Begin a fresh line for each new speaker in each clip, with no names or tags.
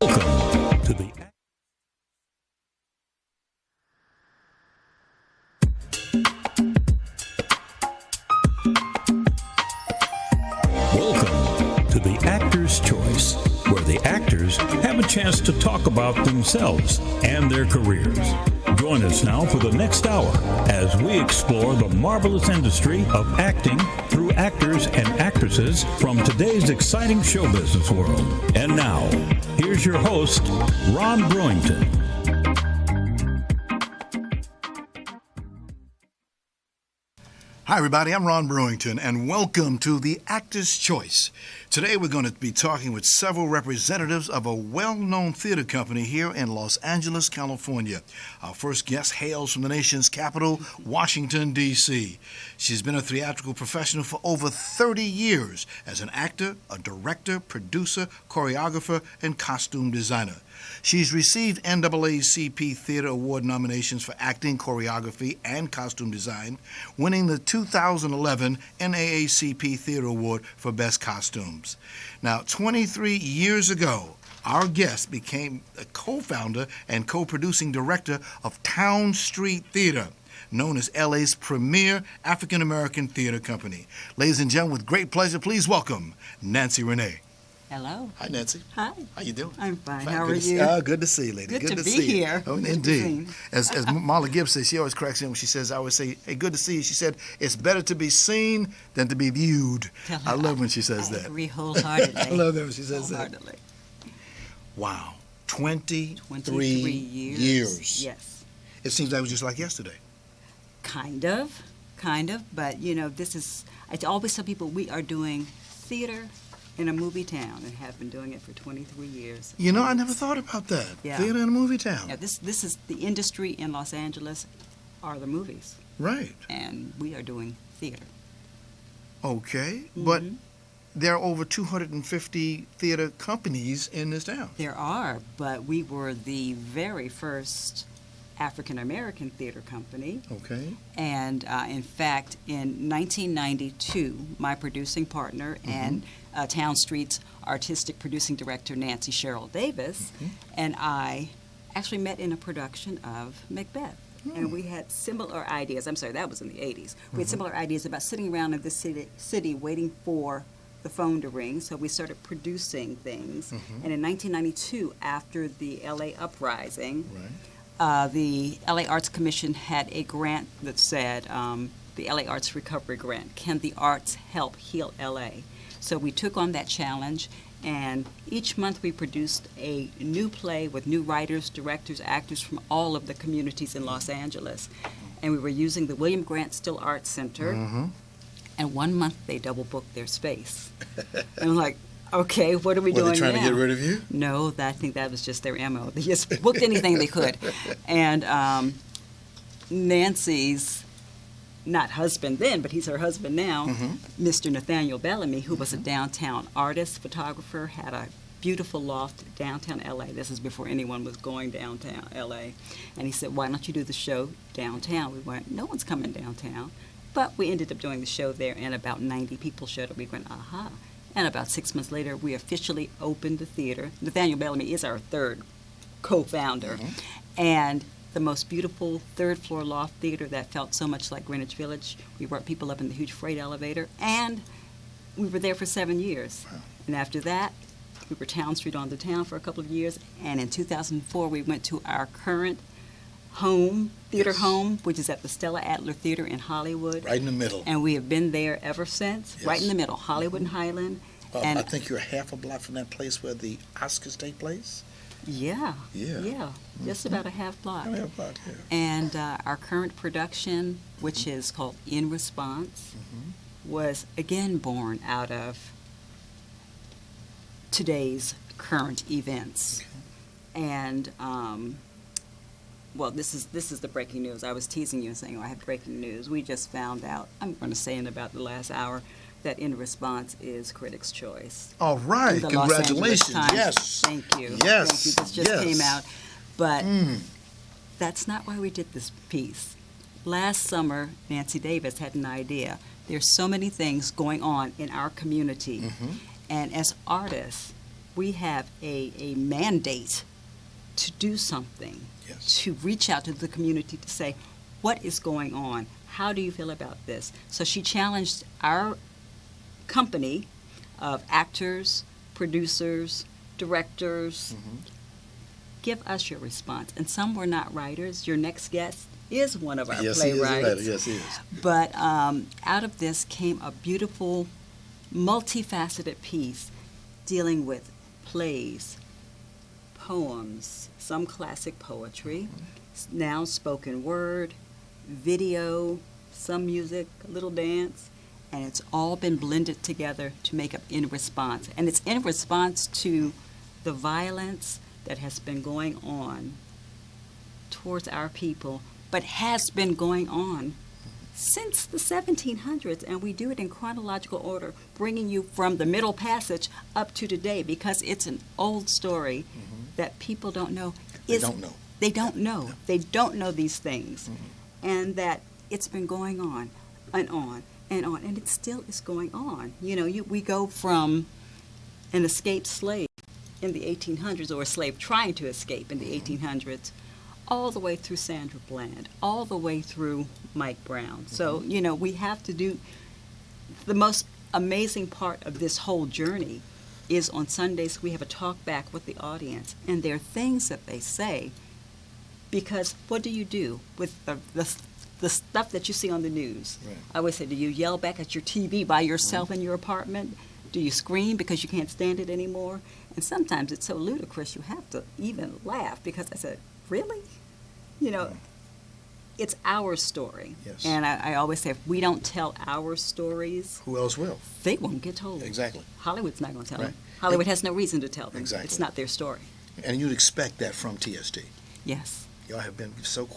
Welcome to the Welcome to the Actor's Choice, where the actors have a chance to talk about themselves and their careers. Join us now for the next hour as we explore the marvelous industry of acting through actors and actresses from today's exciting show business world. And now, here's your host, Ron Brewington.
Hi, everybody. I'm Ron Brewington, and welcome to the Actor's Choice. Today, we're going to be talking with several representatives of a well-known theater company here in Los Angeles, California. Our first guest hails from the nation's capital, Washington, D.C. She's been a theatrical professional for over 30 years as an actor, a director, producer, choreographer, and costume designer. She's received NAACP Theater Award nominations for acting, choreography, and costume design, winning the 2011 NAACP Theater Award for Best Costumes. Now, 23 years ago, our guest became a co-founder and co-producing director of Town Street Theater, known as LA's premier African-American theater company. Ladies and gentlemen, with great pleasure, please welcome Nancy Renee.
Hello.
Hi, Nancy.
Hi.
How you doing?
I'm fine.
Fine.
How
Good
are
to
you?
Good to see you, lady.
Good to be
see you.
here.
Oh,
Good to be
indeed.
seen.
As Marla Gibbs says, she always cracks in when she says, I always say, hey, good to see you. She said, it's better to be seen than to be viewed. I love when she says that.
I agree wholeheartedly.
I love that when she says that.
Wholeheartedly.
Wow. 23
years. Yes.
It seems like it was just like yesterday.
Kind of. But, you know, I always tell people we are doing theater in a movie town and have been doing it for 23 years.
You know, I never thought about that.
Yeah.
Theater in a movie town.
Yeah, this is the industry in Los Angeles are the movies.
Right.
And we are doing theater.
Okay.
Mm-hmm.
But there are over 250 theater companies in this town.
There are, but we were the very first African-American theater company.
Okay.
And in fact, in 1992, my producing partner and Town Street's artistic producing director, Nancy Cheryl Davis, and I actually met in a production of Macbeth. And we had similar ideas. I'm sorry, that was in the 80s. We had similar ideas about sitting around in this city waiting for the phone to ring, so we started producing things. And in 1992, after the LA uprising, the LA Arts Commission had a grant that said, the LA Arts Recovery Grant, can the arts help heal LA? So we took on that challenge, and each month we produced a new play with new writers, directors, actors from all of the communities in Los Angeles. And we were using the William Grant Still Arts Center, and 1 month they double booked their space. And I'm like, okay, what are we doing now?
Were they trying to get rid of you?
No, I think that was just their MO. They just booked anything they could. And Nancy's, not husband then, but he's her husband now, Mr. Nathaniel Bellamy, who was a downtown artist, photographer, had a beautiful loft downtown LA. This is before anyone was going downtown LA. And he said, why don't you do the show downtown? We went, no one's coming downtown. But we ended up doing the show there, and about 90 people showed up. We went, aha. And about 6 months later, we officially opened the theater. Nathaniel Bellamy is our third co-founder. And the most beautiful third-floor loft theater that felt so much like Greenwich Village. We brought people up in the huge freight elevator, and we were there for 7 years.
Wow.
And after that, we were Town Street on the town for a couple of years, and in 2004, we went to our current home, theater home, which is at the Stella Adler Theater in Hollywood.
Right in the middle.
And we have been there ever since, right in the middle, Hollywood and Highland. And
I think you're half a block from that place where the Oscars take place.
Yeah. Just about a half block. And our current production, which is called In Response, was again born out of today's current events. And well, this is the breaking news. I was teasing you and saying, I have breaking news. We just found out, I'm going to say in about the last hour, that In Response is Critics' Choice.
All right, congratulations. Yes.
Thank you.
Yes.
Thank you. This just came out. But that's not why we did this piece. Last summer, Nancy Davis had an idea. There's so many things going on in our community. And as artists, we have a mandate to do something,
Yes.
to reach out to the community to say, what is going on? How do you feel about this? So she challenged our company of actors, producers, directors, give us your response. And some were not writers. Your next guest is one of our
Yes, he is a
playwrights.
writer. Yes, he is.
But out of this came a beautiful, multifaceted piece dealing with plays, poems, some classic poetry, now spoken word, video, some music, a little dance, and it's all been blended together to make up In Response. And it's in response to the violence that has been going on towards our people, but has been going on since the 1700s, and we do it in chronological order, bringing you from the Middle Passage up to today, because it's an old story that people don't know.
They don't know.
They don't know. They don't know these things, and that it's been going on and on and on, and it still is going on. You know, we go from an escaped slave in the 1800s, or a slave trying to escape in the 1800s, all the way through Sandra Bland, all the way through Mike Brown. So, you know, we have to do, the most amazing part of this whole journey is on Sundays we have a talk back with the audience, and there are things that they say, because what do you do with the stuff that you see on the news?
Right.
I always say, do you yell back at your TV by yourself in your apartment? Do you scream because you can't stand it anymore? And sometimes it's so ludicrous you have to even laugh, because I said, really? You know, it's our story.
Yes.
And I always say, if we don't tell our stories,
Who else will?
they won't get told.
Exactly.
Hollywood's not going to tell
Right.
them. Hollywood has no reason to tell them.
Exactly.
It's not their story.
And you'd expect that from TST.
Yes.
Y'all have been so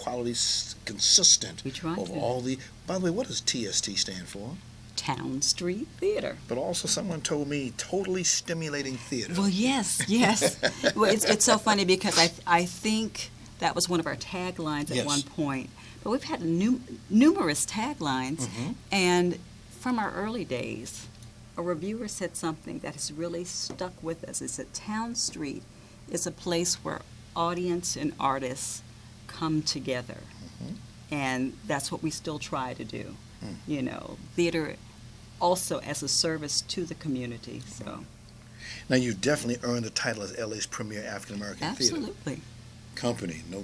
consistent
We try
over
to.
all the. By the way, what does TST stand for?
Town Street Theater.
But also, someone told me totally stimulating theater.
Well, yes, yes. Well, it's so funny, because I think that was one of our taglines at
Yes.
one point. But we've had numerous taglines, and from our early days, a reviewer said something that has really stuck with us. It said, Town Street is a place where audience and artists come together. And that's what we still try to do. You know, theater also as a service to the community. So
Now, you definitely earned the title as LA's premier African American theater
absolutely.
company. No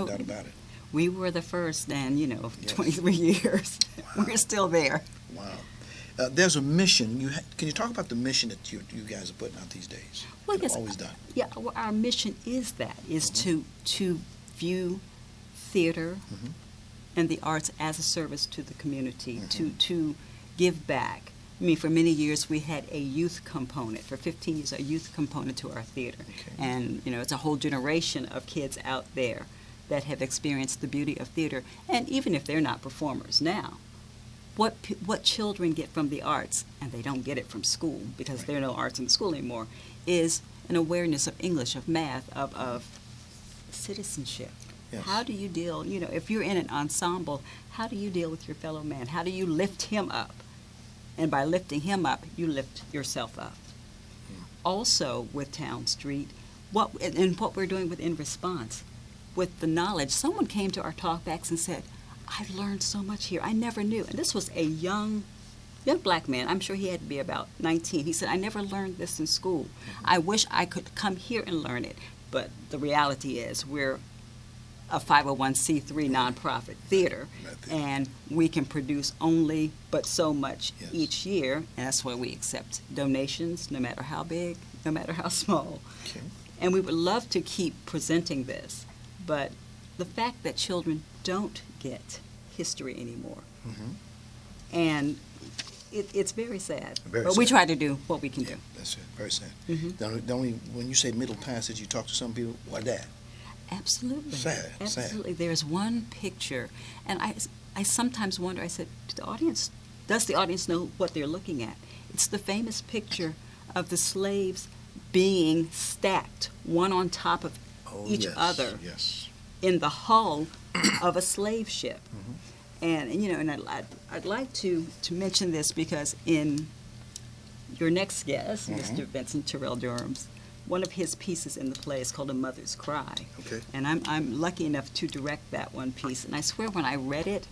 doubt about it.
We were the first, and, you know,
Yes.
23 years. We're still there.
Wow. There's a mission. Can you talk about the mission that you guys are putting out these days?
Well,
You've
yes.
always done.
Yeah, well, our mission is to view theater and the arts as a service to the community, to give back. I mean, for many years we had a youth component. For 15 years, a youth component to our theater.
Okay.
And, you know, it's a whole generation of kids out there that have experienced the beauty of theater. And even if they're not performers now, what children get from the arts, and they don't get it from school because there are no arts in school anymore, is an awareness of English, of math, of citizenship.
Yes.
How do you deal, you know, if you're in an ensemble, how do you deal with your fellow man? How do you lift him up? And by lifting him up, you lift yourself up. Also with Town Street, what we're doing with In Response, with the knowledge, someone came to our talkbacks and said, I've learned so much here. I never knew. And this was a young black man. I'm sure he had to be about 19. He said, I never learned this in school. I wish I could come here and learn it. But the reality is we're a 501c3 nonprofit theater, and we can produce only but so much each year, and that's why we accept donations, no matter how big, no matter how small.
Okay.
And we would love to keep presenting this, but the fact that children don't get history anymore, and it's very sad.
Very
but we
sad.
try to do what we can do.
That's it. Very sad. When you say Middle Passage, you talk to some people, what that?
Absolutely.
Sad.
Absolutely. There's one picture, and I sometimes wonder, I said, does the audience know what they're looking at? It's the famous picture of the slaves being stacked, one on top of each other in the hull of a slave ship. And you know, and I'd like to mention this because in your next guest, Mr. Vincent Terell Durham's one of his pieces in the play is called A Mother's Cry.
Okay.
And I'm lucky enough to direct that one piece. And I swear when I read it,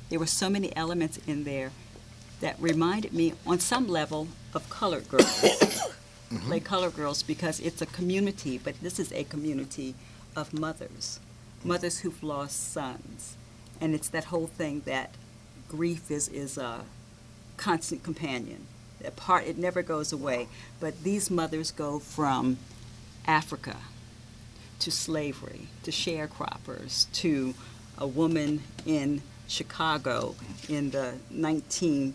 there were so many elements in there that reminded me on some level of Colored Girls. Play Colored Girls, because it's a community, but this is a community of mothers who've lost sons. And it's that whole thing that grief is a constant companion. It never goes away. But these mothers go from Africa to slavery, to sharecroppers, to a woman in Chicago in the 1930s,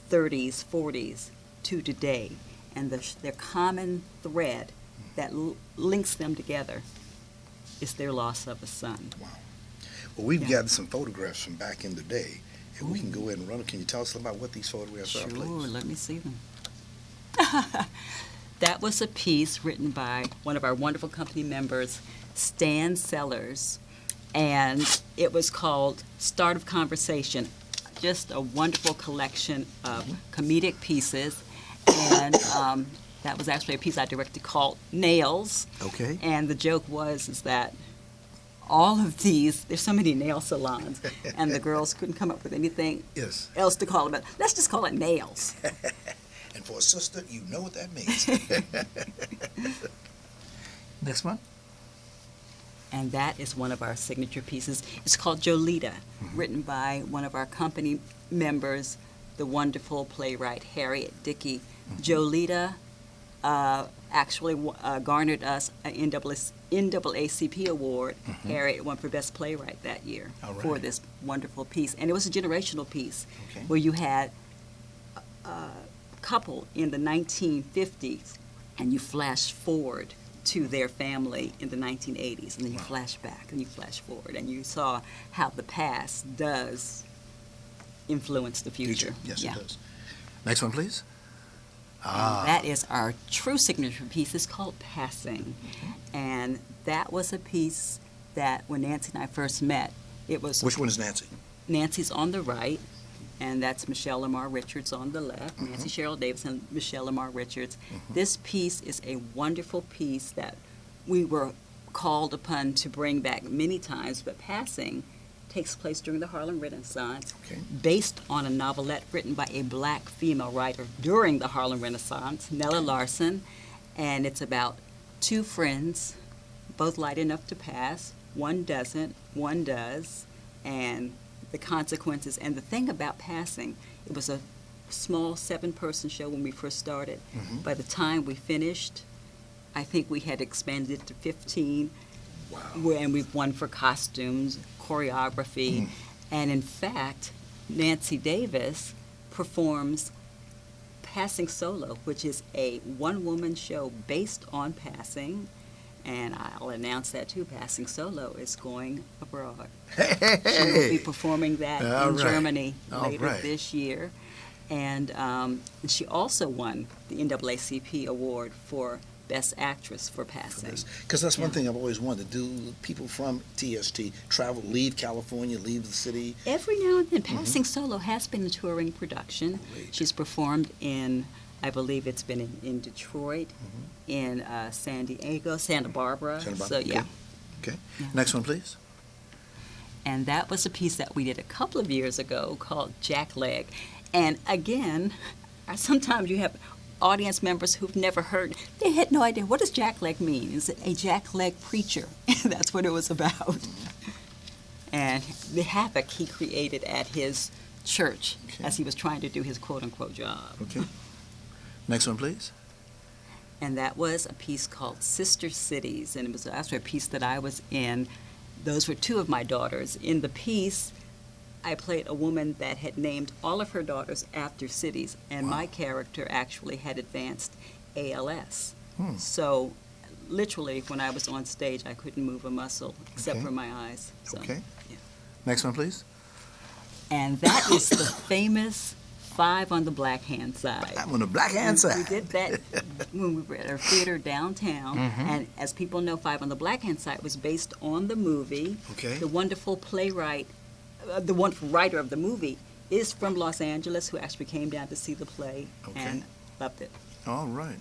40s, to today. And their common thread that links them together is their loss of a son.
Wow. Well, we've gathered some photographs from back in the day, and we can go ahead and run them. Can you tell us about what these photographs are, please?
Sure, let me see them. That was a piece written by one of our wonderful company members, Stan Sellers, and it was called Start of Conversation. Just a wonderful collection of comedic pieces. And that was actually a piece I directed called Nails.
Okay.
And the joke is that all of these, there's so many nail salons, and the girls couldn't come up with anything else to call it. Let's just call it nails.
And for a sister, you know what that means. Next one.
And that is one of our signature pieces. It's called Jolita, written by one of our company members, the wonderful playwright Harriet Dickey. Jolita actually garnered us an NAACP award. Harriet won for Best Playwright that year for this wonderful piece. And it was a generational piece where you had a couple in the 1950s, and you flash forward to their family in the 1980s, and then you flash back and you flash forward, and you saw how the past does influence the future.
Yes, it does. Next one, please.
And that is our true signature piece. It's called Passing. And that was a piece that when Nancy and I first met, it was...
Which one is Nancy?
Nancy's on the right, and that's Michelle Lamar Richards on the left. Nancy Cheryl Davis and Michelle Lamar Richards. This piece is a wonderful piece that we were called upon to bring back many times, but Passing takes place during the Harlem Renaissance, based on a novelette written by a black female writer during the Harlem Renaissance, Nella Larson, and it's about two friends, both light enough to pass. One doesn't, one does, and the consequences. And the thing about Passing, it was a small 7-person show when we first started. By the time we finished, I think we had expanded it to 15. And we've won for costumes, choreography, and in fact, Nancy Davis performs Passing Solo, which is a one-woman show based on Passing, and I'll announce that too. Passing Solo is going abroad. She will be performing that in Germany later this year, and she also won the NAACP award for Best Actress for Passing.
Because that's one thing I've always wanted to do. People from TST travel, leave California, leave the city.
Every now and then. Passing Solo has been a touring production. She's performed in, I believe it's been in Detroit, in San Diego, Santa Barbara. So, yeah.
Okay. Next one, please.
And that was a piece that we did a couple of years ago called Jackleg. And again, sometimes you have audience members who've never heard, they had no idea. What does jackleg mean? Is it a jackleg preacher? That's what it was about. And the havoc he created at his church as he was trying to do his quote-unquote job.
Next one, please.
And that was a piece called Sister Cities, and it was actually a piece that I was in. Those were two of my daughters. In the piece, I played a woman that had named all of her daughters after cities, and my character actually had advanced ALS. So literally, when I was on stage, I couldn't move a muscle except for my eyes. So,
Next one, please.
And that is the famous 5 on the black hand side.
5 on the black hand side.
We did that when we were at our theater downtown. And as people know, 5 on the black hand side was based on the movie. The wonderful playwright, the wonderful writer of the movie is from Los Angeles, who actually came down to see the play and loved it.
All right.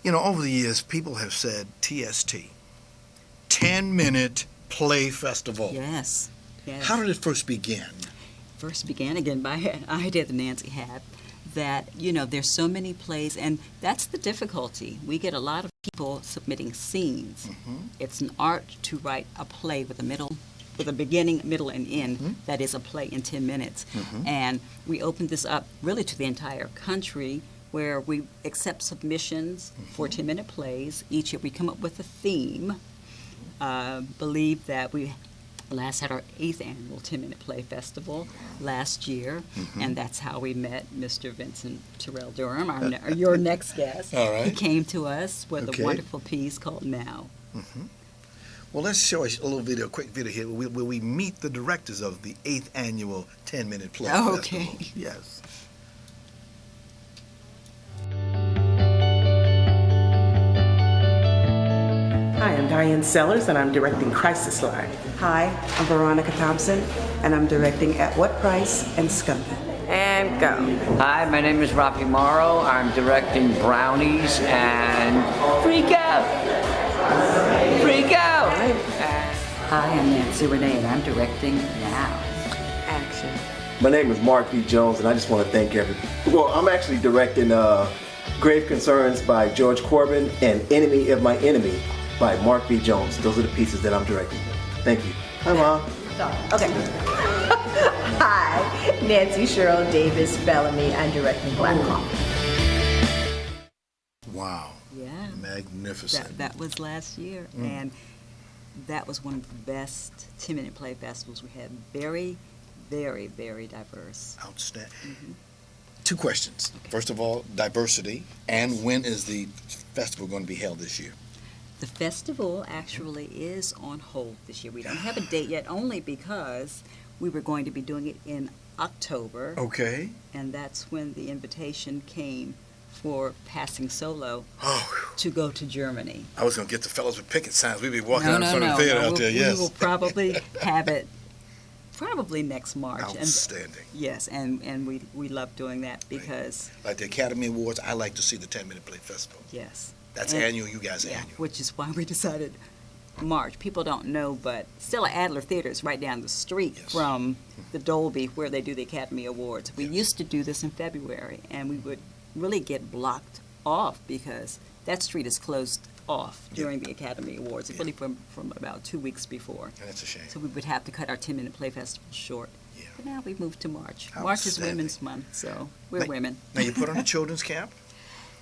You know, over the years, people have said TST, 10-minute play festival.
Yes. Yes.
How did it first begin?
First began again by an idea that Nancy had, that, you know, there's so many plays, and that's the difficulty. We get a lot of people submitting scenes. It's an art to write a play with a beginning, middle, and end that is a play in 10 minutes. And we opened this up really to the entire country, where we accept submissions for 10-minute plays. Each year we come up with a theme. Believe that we last had our 8th annual 10-minute play festival last year, and that's how we met Mr. Vincent Terell Durham, your next guest.
All right.
He came to us with a wonderful piece called Now.
Well, let's show us a little video, a quick video here, where we meet the directors of the 8th annual 10-minute play
Okay.
festival. Yes.
Hi, I'm Diane Sellers, and I'm directing Crisis Line.
Hi, I'm Veronica Thompson, and I'm directing At What Price and Skunky.
And go.
Hi, my name is Rafi Morrow. I'm directing Brownies and Freak Out! Freak Out!
Hi, I'm Nancy Renee, and I'm directing Now.
Action.
My name is Mark V. Jones, and I just want to thank everyone. Well, I'm actually directing Grave Concerns by George Corbin and Enemy of My Enemy by Mark V. Jones. Those are the pieces that I'm directing. Thank you. Hi, Mom.
Okay. Hi, Nancy Cheryl Davis Bellamy. I'm directing Black Hawk.
Wow.
Yeah.
Magnificent.
That was last year, and that was one of the best 10-minute play festivals we had. Very, very, very diverse.
Outstanding. 2 questions. First of all, diversity, and when is the festival going to be held this year?
The festival actually is on hold this year. We don't have a date yet, only because we were going to be doing it in October.
Okay.
And that's when the invitation came for Passing Solo
Oh,
to go to Germany.
I was going to get the fellows with picket signs. We'd be walking out in front of the theater out there, yes.
We will probably have it probably next March.
Outstanding.
Yes, and we love doing that because,
Like the Academy Awards, I like to see the 10-minute play festival.
yes.
That's
And-
annual, you guys
Yeah,
annual.
which is why we decided March. People don't know, but Stella Adler Theater is right down the street
Yes.
from the Dolby where they do the Academy Awards. We used to do this in February, and we would really get blocked off because that street is closed off during the Academy Awards, really from about 2 weeks before.
And that's a shame.
So we would have to cut our 10-minute play festival short.
Yeah.
But now we've moved to March. March is
Outstanding.
Women's Month, so we're women.
Now, you put on a children's camp?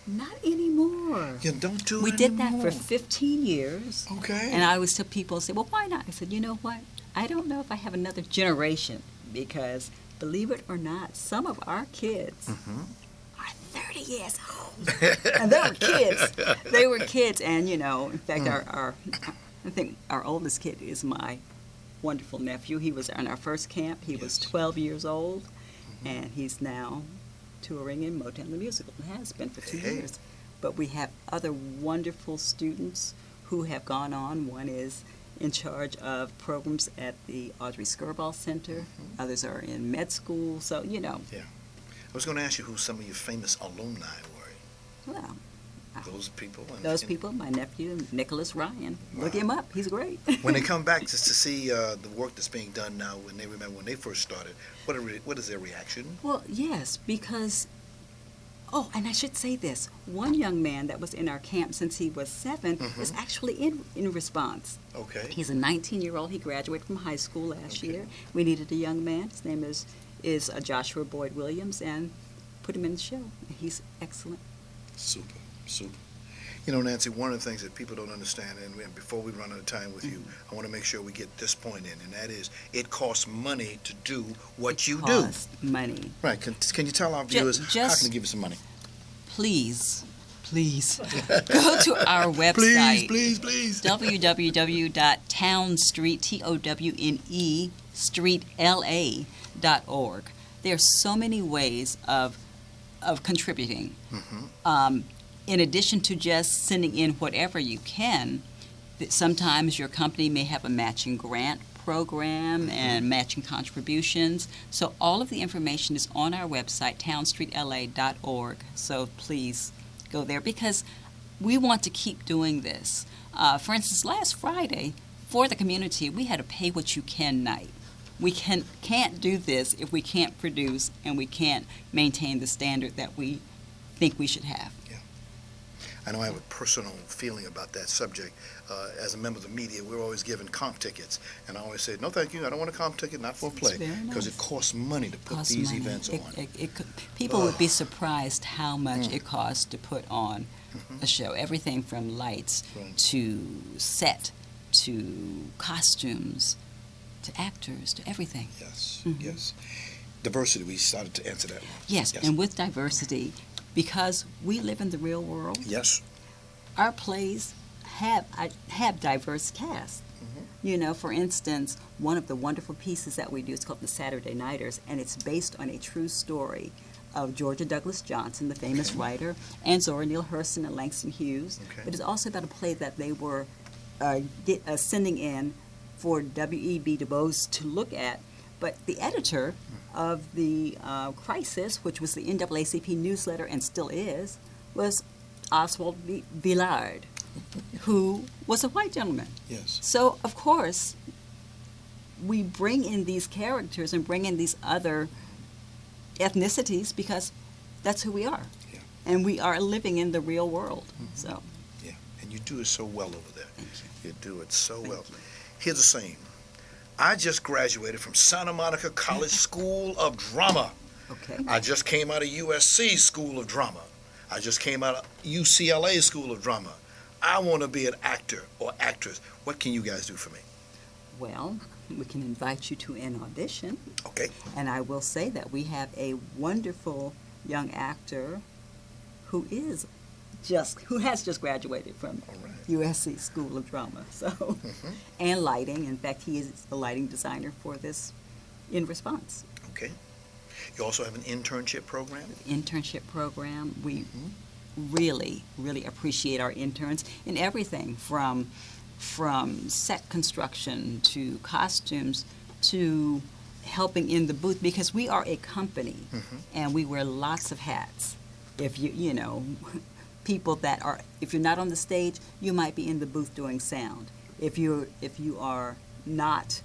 Not anymore.
You don't do
We
it
did that
anymore.
for 15 years.
Okay.
And I always tell people, say, well, why not? I said, you know what? I don't know if I have another generation because, believe it or not, some of our kids are 30 years old. And they were kids. They were kids. And, you know, in fact, I think our oldest kid is my wonderful nephew. He was on our first camp. He was 12 years old, and he's now touring in Motown the Musical, and has been for 2 years. But we have other wonderful students who have gone on. One is in charge of programs at the Audrey Skirball Center. Others are in med school. So, you know.
Yeah. I was going to ask you who some of your famous alumni were.
Well,
Those people.
those people, my nephew, Nicholas Ryan. Look him up. He's great.
When they come back just to see the work that's being done now, when they remember when they first started, what is their reaction?
Well, yes, because, oh, and I should say this. One young man that was in our camp since he was 7 is actually in response.
Okay.
He's a 19-year-old. He graduated from high school last year. We needed a young man. His name is Joshua Boyd Williams, and put him in the show. He's excellent.
Super. You know, Nancy, one of the things that people don't understand, and before we run out of time with you, I want to make sure we get this point in, and that is, it costs money to do what you do.
Costs money.
Right. Can you tell our viewers how can they give you some money?
Please go to our website.
Please.
www.townstreet, TOWNE, streetla.org. There's so many ways of contributing. In addition to just sending in whatever you can, sometimes your company may have a matching grant program and matching contributions. So all of the information is on our website, townstreetla.org. So please go there, because we want to keep doing this. For instance, last Friday, for the community, we had a pay what you can night. We can't do this if we can't produce and we can't maintain the standard that we think we should have.
Yeah. I know I have a personal feeling about that subject. As a member of the media, we're always given comp tickets. And I always say, no, thank you, I don't want a comp ticket, not for a play. Because it costs money to put these events on.
People would be surprised how much it costs to put on a show. Everything from lights to set to costumes to actors to everything.
Yes, yes. Diversity, we started to answer that one.
Yes, and with diversity, because we live in the real world,
yes,
our plays have diverse casts. You know, for instance, one of the wonderful pieces that we do is called The Saturday Nighters, and it's based on a true story of Georgia Douglas Johnson, the famous writer, and Zora Neale Hurston and Langston Hughes. But it's also about a play that they were sending in for W.E.B. Du Bois to look at. But the editor of the Crisis, which was the NAACP newsletter and still is, was Oswald Villard, who was a white gentleman.
Yes.
So, of course, we bring in these characters and bring in these other ethnicities because that's who we are.
Yeah.
And we are living in the real world. So.
Yeah, and you do it so well over there.
Thank you.
You do it so well.
You.
Here's the same. I just graduated from Santa Monica College School of Drama.
Okay.
I just came out of USC School of Drama. I just came out of UCLA School of Drama. I want to be an actor or actress. What can you guys do for me?
Well, we can invite you to an audition.
Okay.
And I will say that we have a wonderful young actor who has just graduated from USC School of Drama. So, and lighting. In fact, he is the lighting designer for this In Response.
Okay. You also have an internship program?
Internship program. We really, really appreciate our interns in everything from set construction to costumes to helping in the booth, because we are a company and we wear lots of hats. If you know, people that are, if you're not on the stage, you might be in the booth doing sound. If you are not,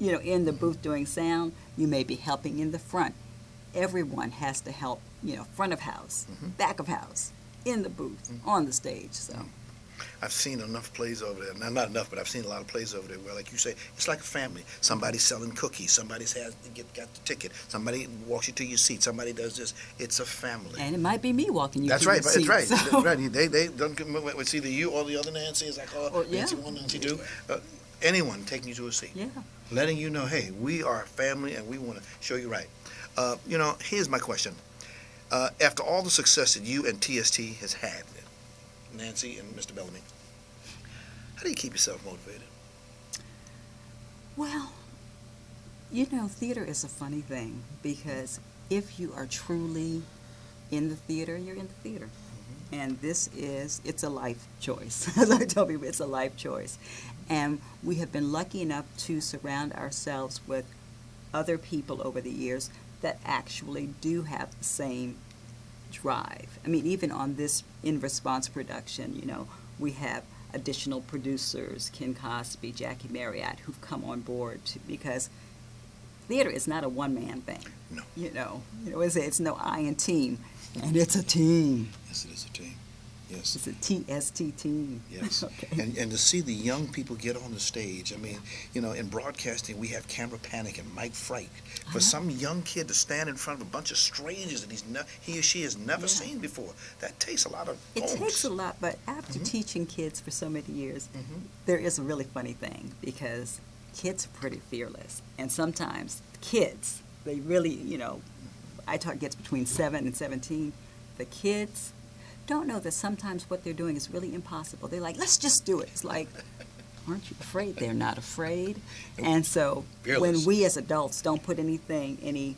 in the booth doing sound, you may be helping in the front. Everyone has to help, front of house, back of house, in the booth, on the stage. So,
I've seen enough plays over there. Not enough, but I've seen a lot of plays over there where, like you say, it's like a family. Somebody's selling cookies. Somebody's got the ticket. Somebody walks you to your seat. Somebody does this. It's a family.
And it might be me walking you to
your seat.
That's right.
That's right. They don't. It's either you or the other Nancy, as I call her. Nancy 1, Nancy 2. Anyone taking you to a seat.
Yeah.
Letting you know, hey, we are a family and we want to show you right. Here's my question. After all the success that you and TST has had, Nancy and Mr. Bellamy, how do you keep yourself motivated?
Well, theater is a funny thing, because if you are truly in the theater, you're in the theater. And it's a life choice. As I tell people, it's a life choice. And we have been lucky enough to surround ourselves with other people over the years that actually do have the same drive. I mean, even on this In Response production, we have additional producers, Ken Cosby, Jackie Marriott, who've come on board because theater is not a one-man thing.
No.
It's no I in team, and it's a team.
Yes, it is a team. Yes.
It's a TST team.
Yes.
Okay.
And to see the young people get on the stage, I mean, in broadcasting we have camera panic and mic fright. For some young kid to stand in front of a bunch of strangers that he or she has never seen before, that takes a lot of bones.
It takes a lot, but after teaching kids for so many years, there is a really funny thing, because kids are pretty fearless. And sometimes kids, they really, I taught kids between 7 and 17. The kids don't know that sometimes what they're doing is really impossible. They're like, let's just do it. It's like, aren't you afraid? They're not afraid. And so when we as adults don't put any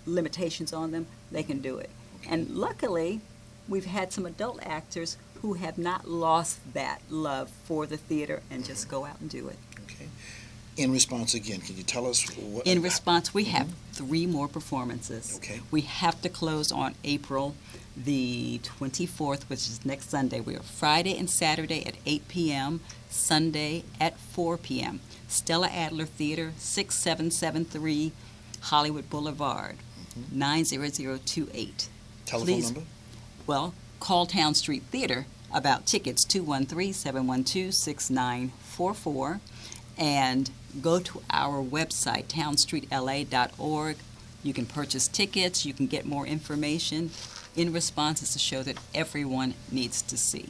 limitations on them, they can do it. And luckily, we've had some adult actors who have not lost that love for the theater and just go out and do it.
Okay. In Response again, can you tell us what?
In Response, we have 3 more performances.
Okay.
We have to close on April the 24th, which is next Sunday. We are Friday and Saturday at 8 p.m., Sunday at 4 p.m. Stella Adler Theater, 6773 Hollywood Boulevard, 90028.
Telephone number?
Well, call Town Street Theater about tickets, 213-712-6944, and go to our website, townstreetla.org. You can purchase tickets. You can get more information. In Response is a show that everyone needs to see.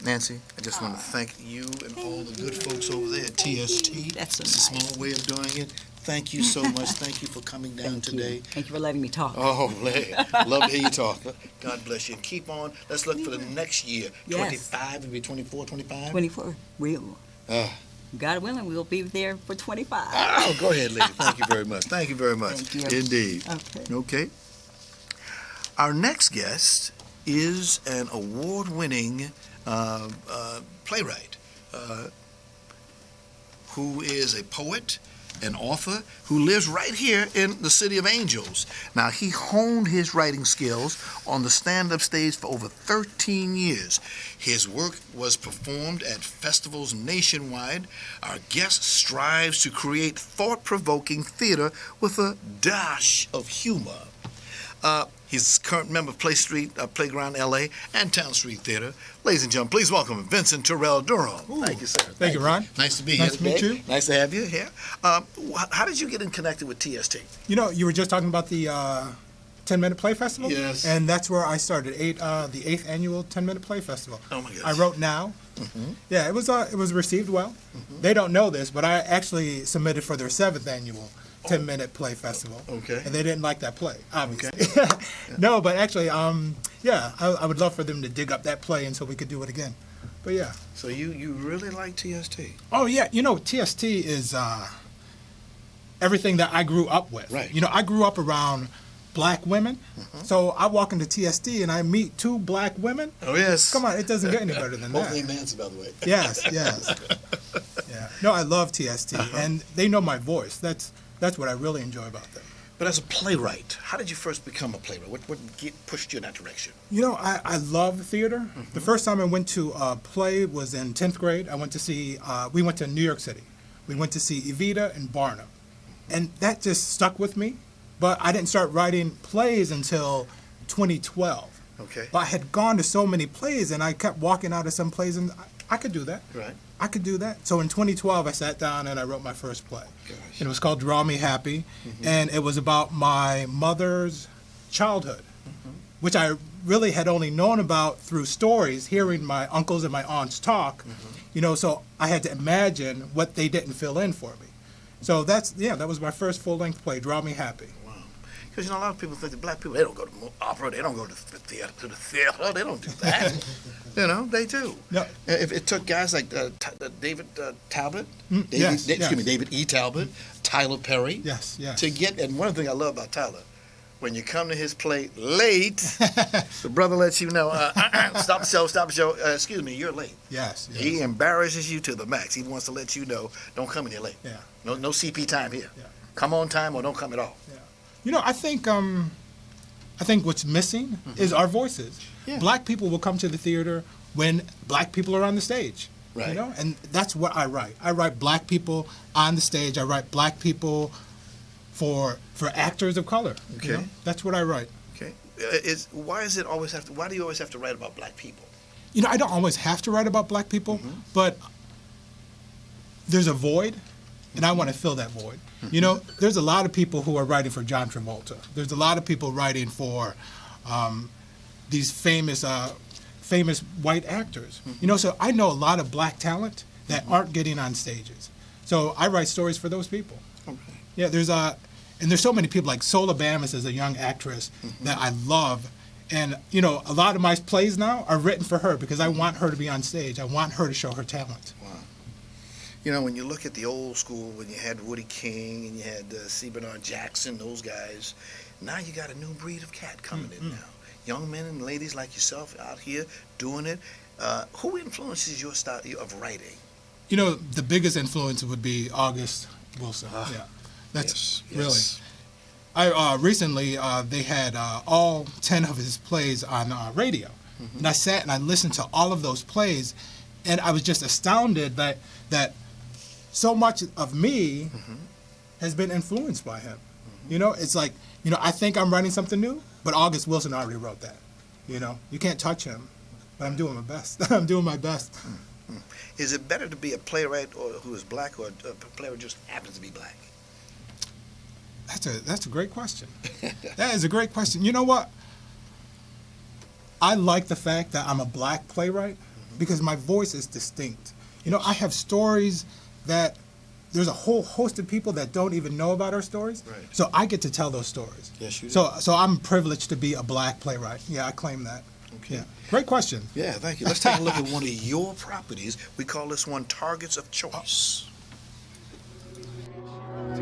Nancy, I just want to thank you and all the good folks over there at TST.
That's so
It's a
nice.
small way of doing it. Thank you so much. Thank you for coming down today.
Thank you for letting me talk.
Oh, love to hear you talk. God bless you. And keep on. Let's look for the next year.
Yes.
25, it'll be 24, 25?
24. God willing, we'll be there for 25.
Oh, go ahead, lady. Thank you very much. Thank you very much.
Thank you.
Indeed.
Okay.
Our next guest is an award-winning playwright who is a poet, an author, who lives right here in the City of Angels. Now, he honed his writing skills on the stand-up stage for over 13 years. His work was performed at festivals nationwide. Our guest strives to create thought-provoking theater with a dash of humor. He's a current member of Playground LA and Town Street Theater. Ladies and gentlemen, please welcome Vincent Terell Durham. Thank you, sir.
Thank you, Ron.
Nice to be here
Nice to meet
today.
you.
Nice to have you here. How did you get connected with TST?
You know, you were just talking about the 10-Minute Play Festival?
Yes.
And that's where I started, the 8th annual 10-Minute Play Festival.
Oh, my gosh.
I wrote Now. Yeah, it was received well. They don't know this, but I actually submitted for their 7th annual 10-Minute Play Festival.
Okay.
And they didn't like that play, obviously. Okay. No, but actually, I would love for them to dig up that play and so we could do it again. But yeah.
So you really like TST?
Oh, yeah. You know, TST is everything that I grew up with.
Right.
You know, I grew up around black women. So I walk into TST and I meet 2 black women.
Oh, yes.
Come on, it doesn't get any better than
Both
that.
named Nancy, by the way.
Yes. Yeah. No, I love TST, and they know my voice. That's what I really enjoy about them.
But as a playwright, how did you first become a playwright? What pushed you in that direction?
You know, I love theater. The first time I went to a play was in 10th grade. I went to see, we went to New York City. We went to see Evita and Barnum. And that just stuck with me. But I didn't start writing plays until 2012.
Okay.
But I had gone to so many plays, and I kept walking out of some plays, and I could do that.
Right.
I could do that. So in 2012, I sat down and I wrote my first play.
Gosh.
And it was called Draw Me Happy, and it was about my mother's childhood, which I really had only known about through stories, hearing my uncles and my aunts talk. You know, so I had to imagine what they didn't fill in for me. So that was my first full-length play, Draw Me Happy.
Because, you know, a lot of people think that black people, they don't go to opera, they don't go to the theater, they don't do that. You know, they do.
No.
If it took guys like David Talbot,
Yes.
David E. Talbot, Tyler Perry,
Yes.
to get, and one thing I love about Tyler, when you come to his play late, the brother lets you know, stop the show, excuse me, you're late.
Yes.
He embarrasses you to the max. He wants to let you know, don't come in here late.
Yeah.
No CP time here.
Yeah.
Come on time or don't come at all.
Yeah. You know, I think what's missing is our voices.
Yeah.
Black people will come to the theater when black people are on the stage.
Right.
You know, and that's what I write. I write black people on the stage. I write black people for actors of color.
Okay.
You know? That's what I write.
Okay. Why do you always have to write about black people?
You know, I don't always have to write about black people, but there's a void, and I want to fill that void. You know, there's a lot of people who are writing for John Travolta. There's a lot of people writing for these famous white actors. You know, so I know a lot of black talent that aren't getting on stages. So I write stories for those people.
Okay.
Yeah, and there's so many people like Sola Bamas is a young actress that I love. And, you know, a lot of my plays now are written for her because I want her to be on stage. I want her to show her talent.
Wow. You know, when you look at the old school, when you had Woody King and you had C. Bernard Jackson, those guys, now you got a new breed of cat coming in now. Young men and ladies like yourself out here doing it. Who influences your style of writing?
You know, the biggest influence would be August Wilson. Yeah, that's
yes,
really. I recently they had all 10 of his plays on radio, and I sat and I listened to all of those plays, and I was just astounded that so much of me has been influenced by him. You know, it's like, you know, I think I'm writing something new, but August Wilson already wrote that. You know, you can't touch him, but I'm doing my best. I'm doing my best.
Is it better to be a playwright who is black or a playwright who just happens to be black?
That's a great question. That is a great question. You know what? I like the fact that I'm a black playwright because my voice is distinct. You know, I have stories that there's a whole host of people that don't even know about our stories.
Right.
So I get to tell those stories.
Yes, you do.
So I'm privileged to be a black playwright. Yeah, I claim that.
Okay.
Yeah. Great question.
Yeah, thank you. Let's take a look at one of your properties. We call this one Targets of Choice.
You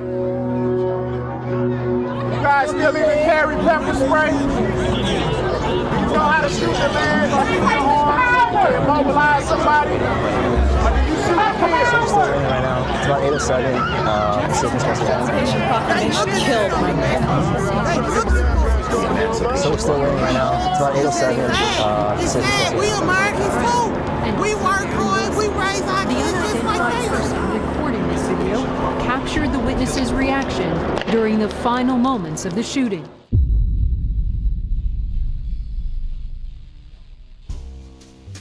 guys still even carry pepper spray? You know how to shoot the man or shoot the horn or immobilize somebody? Or do you shoot the kids?
So I'm still waiting right now. It's about 8:07. Decision's supposed to happen.
Killed my man.
So we're still waiting right now. It's about 8:07. Decision's supposed to happen.
We Americans too. We work hard. We raise our kids just like they do.
Recording this video captured the witnesses' reaction during the final moments of the shooting.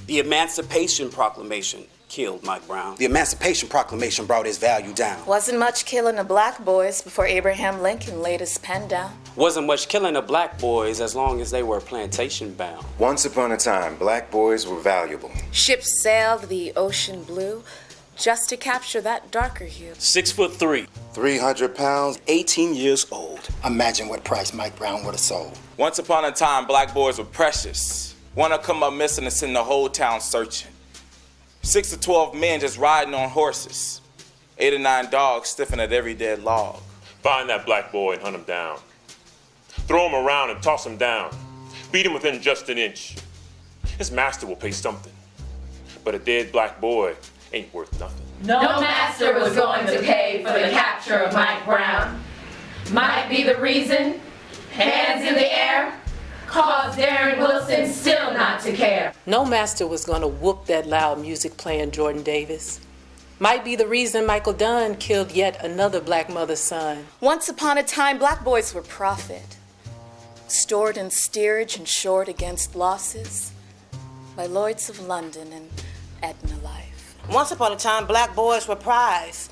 The Emancipation Proclamation killed Mike Brown. The Emancipation Proclamation brought his value down.
Wasn't much killing of black boys before Abraham Lincoln laid his pen down.
Wasn't much killing of black boys as long as they were plantation bound.
Once upon a time, black boys were valuable.
Ships sailed the ocean blue just to capture that darker hue.
6'3",
300 pounds,
18 years old.
Imagine what price Mike Brown would have sold.
Once upon a time, black boys were precious. One will come up missing and send the whole town searching. 6 to 12 men just riding on horses. 8 or 9 dogs sniffing at every dead log.
Find that black boy and hunt him down. Throw him around and toss him down. Beat him within just an inch. His master will pay something. But a dead black boy ain't worth nothing.
No master was going to pay for the capture of Mike Brown. Might be the reason, hands in the air, caused Darren Wilson still not to care.
No master was going to whoop that loud music playing Jordan Davis. Might be the reason Michael Dunn killed yet another black mother's son.
Once upon a time, black boys were profit, stored in steerage and shored against losses by Lloyds of London and Etna Life.
Once upon a time, black boys were prize.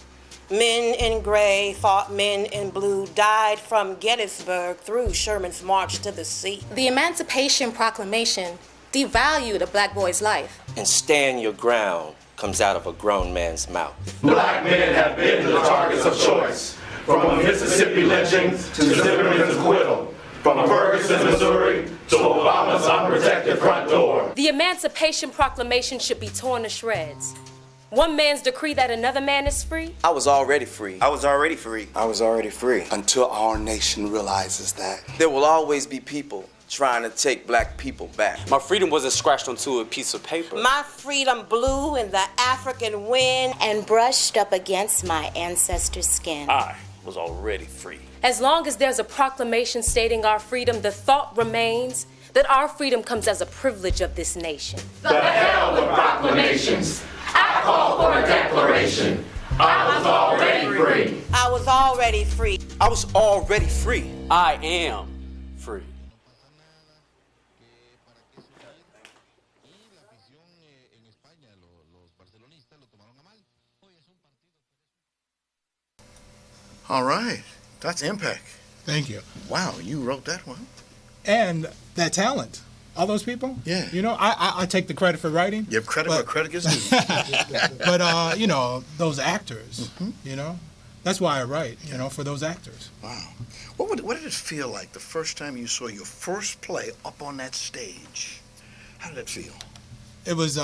Men in gray fought men in blue, died from Gettysburg through Sherman's march to the sea.
The Emancipation Proclamation devalued a black boy's life.
And stand your ground comes out of a grown man's mouth.
Black men have been the targets of choice, from Mississippi lynchings to Zimmerman's acquittal, from Ferguson, Missouri to Obama's unprotected front door.
The Emancipation Proclamation should be torn to shreds. One man's decree that another man is free?
I was already free.
I was already free. I was already free.
Until our nation realizes that there will always be people trying to take black people back.
My freedom wasn't scratched onto a piece of paper.
My freedom blew in the African wind
and brushed up against my ancestors' skin.
I was already free.
As long as there's a proclamation stating our freedom, the thought remains that our freedom comes as a privilege of this nation.
The hell with proclamations. I call for a declaration. I was already free.
I was already free.
I was already free.
I am free.
All right. That's impact.
Thank you.
Wow, you wrote that one.
And that talent. All those people?
Yeah.
You know, I take the credit for writing.
You have credit where credit is due.
But, you know, those actors, you know, that's why I write, you know, for those actors.
Wow. What did it feel like the first time you saw your first play up on that stage? How did it feel?
It was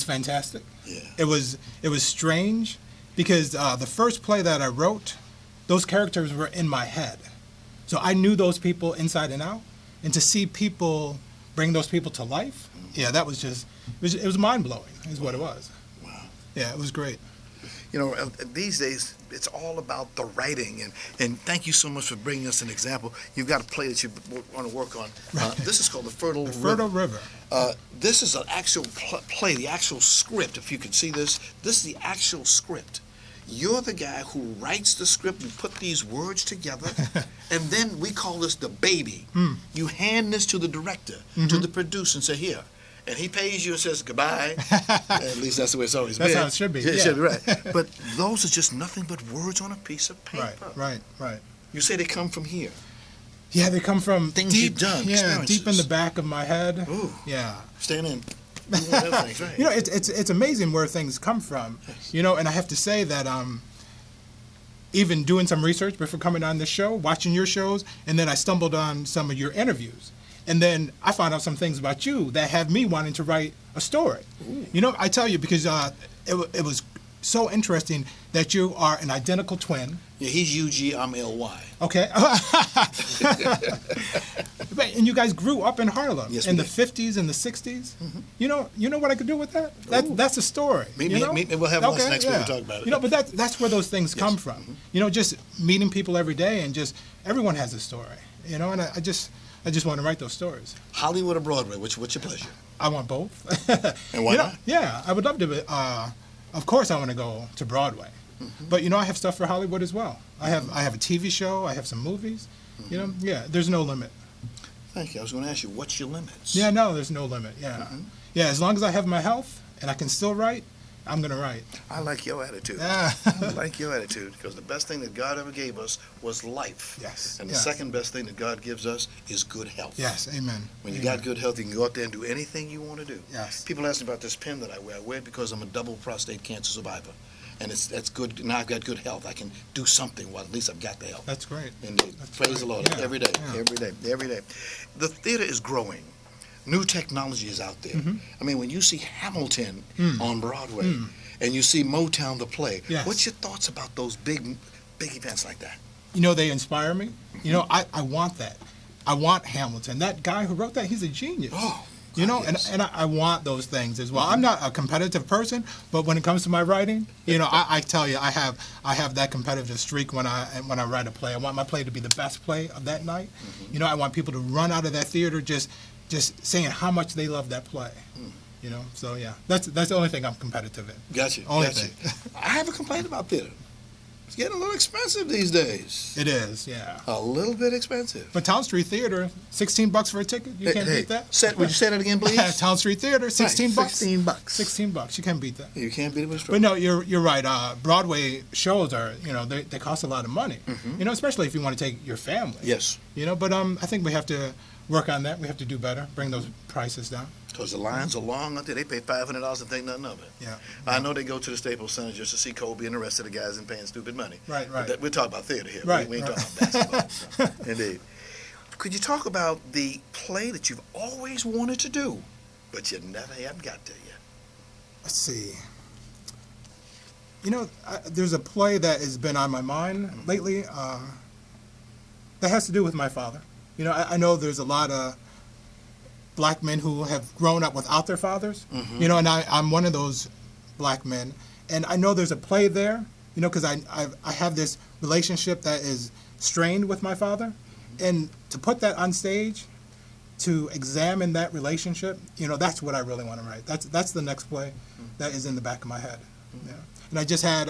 fantastic.
Yeah.
It was strange because the first play that I wrote, those characters were in my head. So I knew those people inside and out. And to see people bring those people to life, yeah, that was just, it was mind-blowing is what it was.
Wow.
Yeah, it was great.
You know, these days it's all about the writing, and thank you so much for bringing us an example. You've got a play that you want to work on. This is called The Fertile River.
Fertile River.
This is an actual play, the actual script. If you can see this is the actual script. You're the guy who writes the script. We put these words together, and then we call this the baby. You hand this to the director, to the producer, and say, here. And he pays you and says goodbye. At least that's the way it's always been.
That's how it should be.
Yeah, it should be, right. But those are just nothing but words on a piece of paper.
Right.
You say they come from here.
Yeah, they come from
things
deep,
you've done.
Yeah, deep in the back of my head.
Ooh.
Yeah.
Staying in. Things, right.
You know, it's amazing where things come from. Yes. You know, and I have to say that even doing some research before coming on this show, watching your shows, and then I stumbled on some of your interviews. And then I found out some things about you that have me wanting to write a story. Ooh. You know, I tell you, because it was so interesting that you are an identical twin.
Yeah, he's UG, I'm LY.
Okay. And you guys grew up in Harlem in the 50s and the 60s. Mm-hmm. You know what I could do with that? That's a story.
We'll have lunch next week to talk about it.
You know, but that's where those things come from. Mm-hmm. You know, just meeting people every day, and just everyone has a story. You know, and I just want to write those stories.
Hollywood or Broadway? What's your pleasure?
I want both.
And why not?
Yeah, I would love to. Of course, I want to go to Broadway. Mm-hmm. But I have stuff for Hollywood as well. I have a TV show. I have some movies. Mm-hmm. You know, there's no limit.
Thank you. I was going to ask you, what's your limits?
Yeah, no, there's no limit. Yeah, yeah. As long as I have my health and I can still write, I'm going to write.
I like your attitude. I like your attitude, because the best thing that God ever gave us was life.
Yes.
And the second best thing that God gives us is good health.
Yes. Amen.
When you got good health, you can go out there and do anything you want to do.
Yes.
People ask me about this pen that I wear. I wear it because I'm a double prostate cancer survivor. And that's good. Now I've got good health. I can do something. Well, at least I've got the health.
That's great.
Indeed. Praise the Lord.
Yeah.
Every day. The theater is growing. New technology is out there. Mm-hmm. I mean, when you see Hamilton on Broadway and you see Motown the play, what's your thoughts about those big events like that?
You know, they inspire me. You know, I want that. I want Hamilton. That guy who wrote that, he's a genius. Oh. You know, and I want those things as well. I'm not a competitive person, but when it comes to my writing, you know, I tell you, I have that competitive streak when I write a play. I want my play to be the best play of that night. Mm-hmm. You know, I want people to run out of that theater just saying how much they love that play. You know, so yeah, that's the only thing I'm competitive in.
Gotcha.
Only thing.
I have a complaint about theater. It's getting a little expensive these days.
It is, yeah.
A little bit expensive.
But Town Street Theater, $16 for a ticket. You can't beat that.
Would you say that again, please?
Town Street Theater, $16.
$16.
$16. You can't beat that.
You can't beat it with a
But no, you're right. Broadway shows are, you know, they cost a lot of money. Mm-hmm. You know, especially if you want to take your family.
Yes.
You know, but I think we have to work on that. We have to do better. Bring those prices down.
Because the lines are long out there. They pay $500 and think nothing of it.
Yeah.
I know they go to the Staples Center just to see Kobe and the rest of the guys and paying stupid money.
Right.
We're talking about theater here.
Right.
We ain't talking about basketball. Indeed. Could you talk about the play that you've always wanted to do, but you never haven't got to yet?
Let's see. You know, there's a play that has been on my mind lately that has to do with my father. You know, I know there's a lot of black men who have grown up without their fathers, you know, and I'm one of those black men. And I know there's a play there, you know, because I have this relationship that is strained with my father. And to put that on stage, to examine that relationship, you know, that's what I really want to write. That's the next play that is in the back of my head. Yeah. And I just had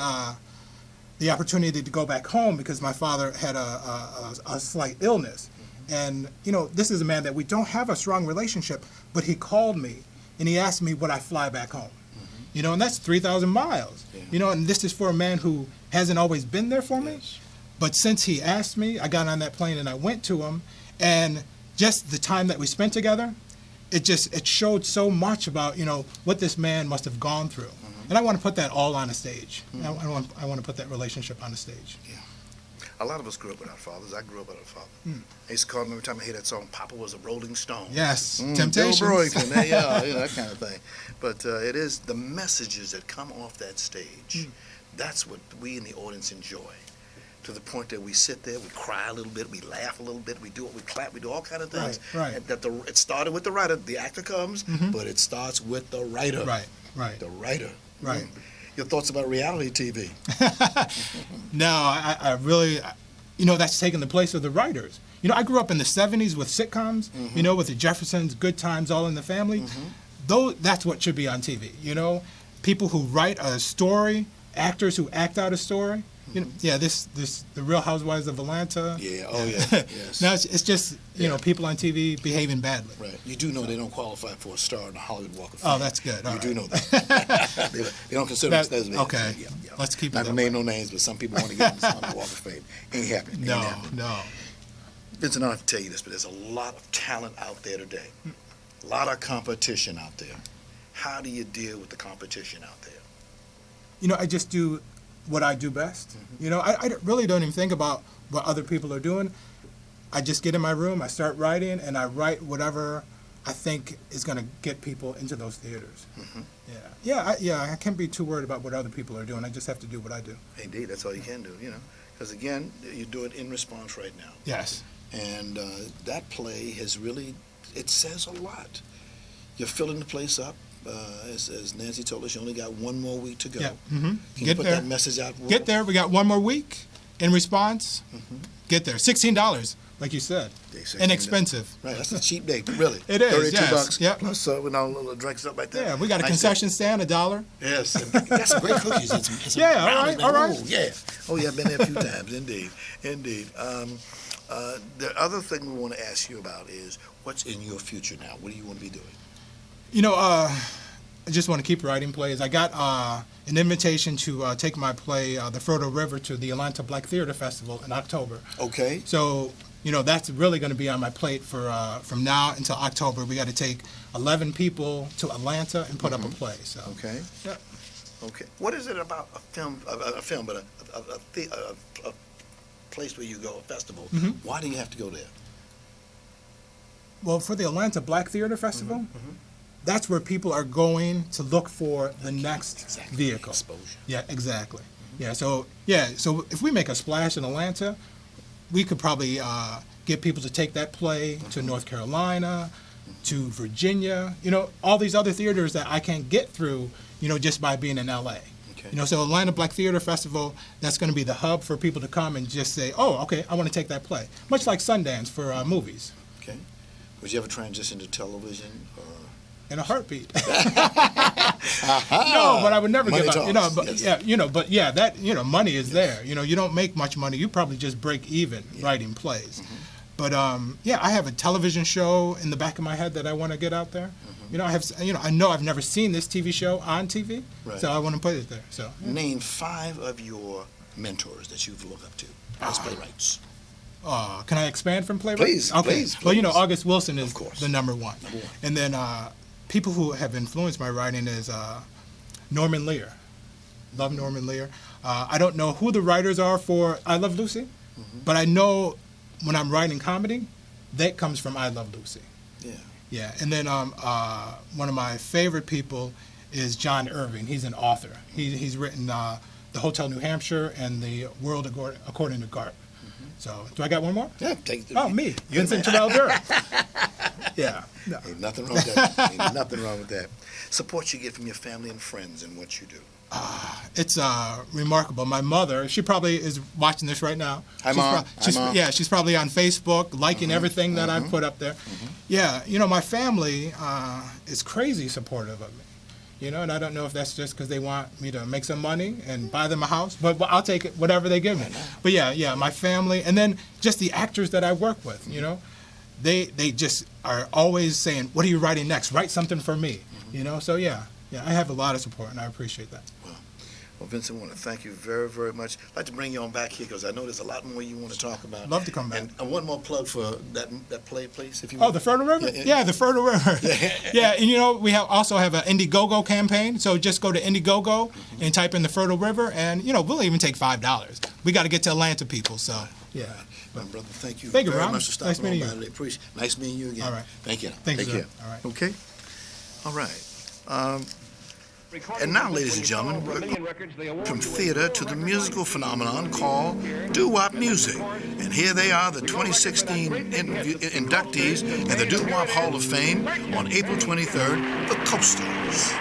the opportunity to go back home because my father had a slight illness. And, you know, this is a man that we don't have a strong relationship, but he called me and he asked me would I fly back home. You know, and that's 3,000 miles. Yeah. You know, and this is for a man who hasn't always been there for me. But since he asked me, I got on that plane and I went to him. And just the time that we spent together, it showed so much about, you know, what this man must have gone through. And I want to put that all on a stage. I want to put that relationship on a stage.
Yeah. A lot of us grew up without fathers. I grew up without a father. I used to call him every time I hear that song, Papa was a Rolling Stone.
Yes, Temptations.
Bill Brewington, yeah, that kind of thing. But it is the messages that come off that stage. That's what we in the audience enjoy. To the point that we sit there, we cry a little bit, we laugh a little bit, we clap, we do all kind of things.
Right.
And it started with the writer. The actor comes, but it starts with the writer.
Right.
The writer.
Right.
your thoughts about reality TV?
No, I really, that's taking the place of the writers. I grew up in the 70s with sitcoms, with the Jeffersons, Good Times, All in the Family. That's what should be on TV, People who write a story, actors who act out a story. The Real Housewives of Atlanta.
Yeah, oh yeah, yes.
No, it's just, people on TV behaving badly.
Right. You do know they don't qualify for a star in the Hollywood Walk of Fame.
Oh, that's good.
You do know that. they don't consider themselves.
Okay. Yeah. Let's keep it
Not to name no names, but some people want to get on the Hollywood Walk of Fame. Ain't happening.
No.
Vincent, I don't have to tell you this, but there's a lot of talent out there today. A lot of competition out there. How do you deal with the competition out there?
I just do what I do best. I really don't even think about what other people are doing. I just get in my room, I start writing, and I write whatever I think is going to get people into those theaters. I can't be too worried about what other people are doing. I just have to do what I do.
Indeed, that's all you can do, Because again, you do it in response right now.
Yes.
And that play has really, it says a lot. You're filling the place up. As Nancy told us, you only got one more week to go.
Yeah.
Can you put that message out?
Get there. We got one more week in response. Get there. $16, like you said. Inexpensive.
Right. That's a cheap date, really.
It is.
$32.
Yep.
Plus with all the little drinks up like that.
Yeah, we got a concession stand, $1.
Yes. That's some great cookies. It's
all right.
Ooh, yeah. Oh, yeah, I've been there a few times. Indeed. The other thing we want to ask you about is what's in your future now? What do you want to be doing?
I just want to keep writing plays. I got an invitation to take my play, The Frodo River, to the Atlanta Black Theater Festival in October.
Okay.
So, that's really going to be on my plate for from now until October. We got to take 11 people to Atlanta and put up a play. So.
Okay.
Yeah.
Okay. What is it about a film, but a place where you go, a festival? Why do you have to go there?
Well, for the Atlanta Black Theater Festival, that's where people are going to look for the next vehicle.
Exposure.
Yeah, exactly. So if we make a splash in Atlanta, we could probably get people to take that play to North Carolina, to Virginia, all these other theaters that I can't get through, just by being in LA. Okay. So Atlanta Black Theater Festival, that's going to be the hub for people to come and just say, oh, okay, I want to take that play. Much like Sundance for movies.
Okay. Would you ever transition to television?
In a heartbeat. No, but I would never give up. Money is there. You don't make much money. You probably just break even writing plays. But I have a television show in the back of my head that I want to get out there. I know I've never seen this TV show on TV, so I want to put it there. So
name 5 of your mentors that you've looked up to as playwrights.
Can I expand from playwrights?
Please, okay. Please.
Well, August Wilson is the number one. And then people who have influenced my writing is Norman Lear. Love Norman Lear. I don't know who the writers are for I Love Lucy, but I know when I'm writing comedy, that comes from I Love Lucy. Yeah. And then one of my favorite people is John Irving. He's an author. He's written The Hotel New Hampshire and The World According to Garp. So, do I got one more?
Yeah, take it.
Oh, me, Vincent Terell Durham. Yeah. No.
Ain't nothing wrong with that. Ain't nothing wrong with that. Support you get from your family and friends in what you do.
It's remarkable. My mother, she probably is watching this right now.
Hi, Mom.
Yeah, she's probably on Facebook, liking everything that I've put up there. Yeah, my family is crazy supportive of me. And I don't know if that's just because they want me to make some money and buy them a house, but I'll take it, whatever they give me. But yeah, my family, and then just the actors that I work with, they just are always saying, what are you writing next? Write something for me, So yeah, I have a lot of support, and I appreciate that.
Well, Vincent, I want to thank you very, very much. I'd like to bring you on back here because I know there's a lot more you want to talk about.
Love to come back.
And one more plug for that play, please, if you
want. Oh, the Frodo River? Yeah, the Frodo River. Yeah, and we also have an Indiegogo campaign. So just go to Indiegogo and type in the Frodo River, and we'll even take $5. We got to get to Atlanta, people. So yeah.
My brother, thank you
very
Ron. Much for stopping
nice
on by today. Appreciate it. Nice meeting you again.
All right.
Thank you.
Thank you.
All right. Okay. All right. And now, ladies and gentlemen, from theater to the musical phenomenon called doo-wop music. And here they are, the 2016 inductees in the Doo-Wop Hall of Fame on April 23rd, the Coasters.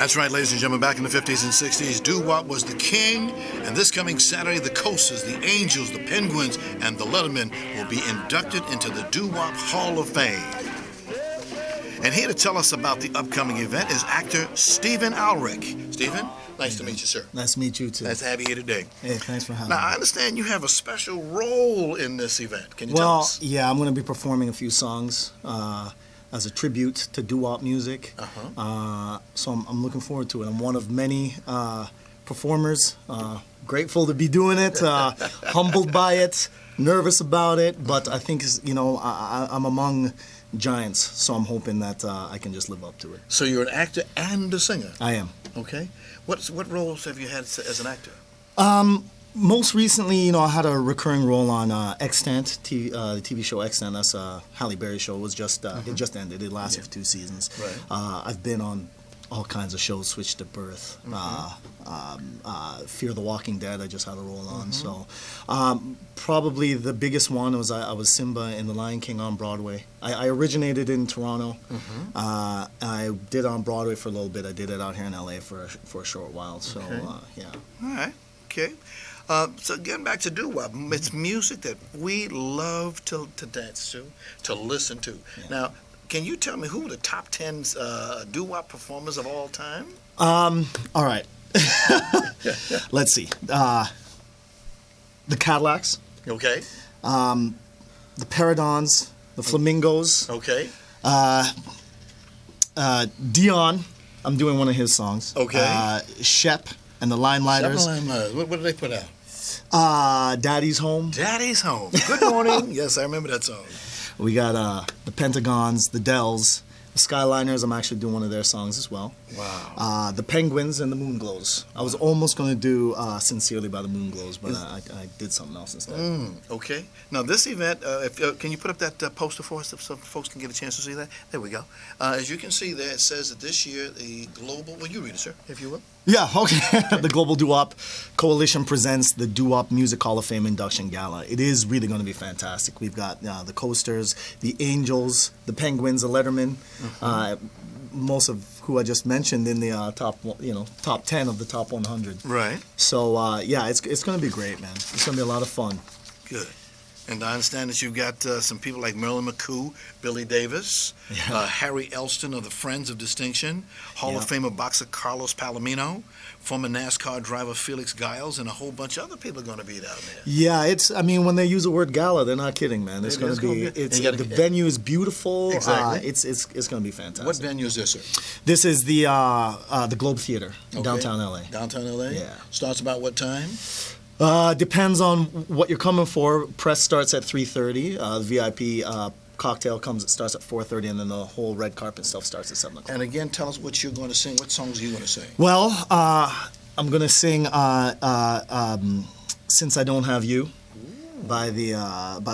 That's right, ladies and gentlemen. Back in the 50s and 60s, doo-wop was the king. And this coming Saturday, the Coasters, the Angels, the Penguins, and the Lettermen will be inducted into the doo-wop Hall of Fame. And here to tell us about the upcoming event is actor Stephen Alerick. Stephen, nice to meet you, sir.
Nice to meet you, too.
Nice to have you here today.
Hey, thanks for having
Now,
me.
I understand you have a special role in this event. Can you tell us?
Well, yeah, I'm going to be performing a few songs as a tribute to doo-wop music. So I'm looking forward to it. I'm one of many performers. Grateful to be doing it. Humbled by it. Nervous about it. But I think, I'm among giants. So I'm hoping that I can just live up to it.
So you're an actor and a singer?
I am.
Okay. What roles have you had as an actor?
Most recently, I had a recurring role on Extant, the TV show Extant. That's a Halle Berry show. It was just it just ended. It lasted for 2 seasons.
Right.
I've been on all kinds of shows. Switched to Birth, Fear the Walking Dead. I just had a role on. So probably the biggest one was I was Simba in The Lion King on Broadway. I originated in Toronto. I did on Broadway for a little bit. I did it out here in LA for a short while. So yeah.
All right. Okay. So getting back to doo-wop, it's music that we love to dance to listen to. Yeah. Now, can you tell me who are the top 10 doo-wop performers of all time?
All right. Let's see. The Cadillacs.
Okay.
The Paradons. The Flamingos.
Okay.
Dion. I'm doing one of his songs.
Okay.
Shep and the Limelighters.
What did they put out?
Daddy's Home.
Daddy's Home. Good morning. Yes, I remember that song.
We got the Pentagons, the Dells, the Skyliners. I'm actually doing one of their songs as well.
Wow.
The Penguins and the Moonglows. I was almost going to do Sincerely by the Moonglows, but I did something else instead.
Okay. Now, this event, can you put up that poster for us so folks can get a chance to see that? There we go. As you can see there, it says that this year the global, well, you read it, sir, if you will.
Yeah, okay. The Global Doo-Wop Coalition presents the Doo-Wop Music Hall of Fame Induction Gala. It is really going to be fantastic. We've got the Coasters, the Angels, the Penguins, the Lettermen, most of who I just mentioned in the top 10 of the top 100.
Right.
So yeah, it's going to be great, man. It's going to be a lot of fun.
Good. And I understand that you've got some people like Marilyn McCoo, Billy Davis, Harry Elston of the Friends of Distinction, Hall of Famer boxer Carlos Palomino, former NASCAR driver Felix Giles, and a whole bunch of other people are going to be down there.
Yeah, when they use the word gala, they're not kidding, man. It's going to be. The venue is beautiful.
Exactly.
It's going to be fantastic.
What venue is this, sir?
This is the Globe Theater in downtown LA.
Downtown LA.
Yeah.
Starts about what time?
Depends on what you're coming for. Press starts at 3:30. The VIP cocktail starts at 4:30, and then the whole red carpet stuff starts at 7 o'clock.
And again, tell us what you're going to sing. What songs are you going to sing?
Well, I'm going to sing "Since I Don't Have You" by the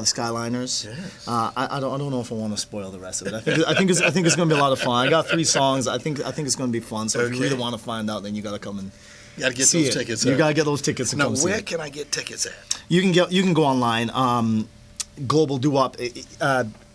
Skyliners.
Yes.
I don't know if I want to spoil the rest of it. I think it's going to be a lot of fun. I got 3 songs. I think it's going to be fun. So if you really want to find out, then you got to come and.
You got to get those tickets.
You got to get those tickets.
Now, where can I get tickets at?
You can go online. Global Doo-Wop.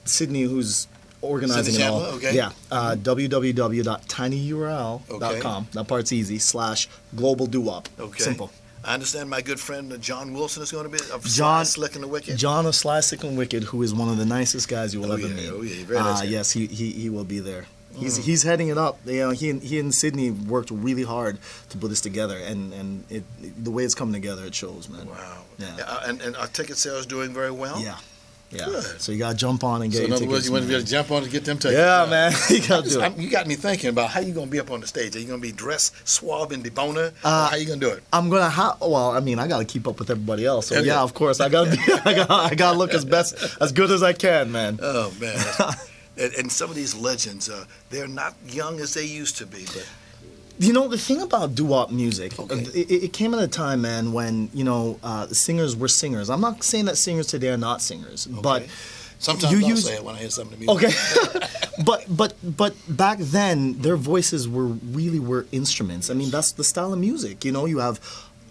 Sydney, who's organizing it all.
Okay.
Yeah. www.tinyurl.com. That part's easy. /Global Doo-Wop.
Okay.
Simple.
I understand my good friend John Wilson is going to be of Sly, Slick, and the Wicked.
John of Sly, Slick, and Wicked, who is one of the nicest guys you will ever meet.
Oh yeah, very nice guy.
Yes, he will be there. He's heading it up. He and Sydney worked really hard to put this together, and the way it's coming together, it shows, man.
Wow.
Yeah.
And our ticket sales doing very well.
Yeah. Yeah.
Good.
So you gotta jump on and get your
in other
tickets.
words, you want to be able to jump on to get them tickets.
Yeah, man. You gotta do it.
You got me thinking about how you gonna be up on the stage. Are you gonna be dressed suave and debonair? How you gonna do it?
I'm gonna I gotta keep up with everybody else. So yeah, of course, I gotta I gotta look as good as I can, man.
Oh man. And some of these legends, they're not young as they used to be, but.
The thing about doo-wop music, it came at a time, man, when singers were singers. I'm not saying that singers today are not singers, but
sometimes I'll say it when I hear some of the music.
Okay, but back then their voices were instruments. I mean, that's the style of music. You have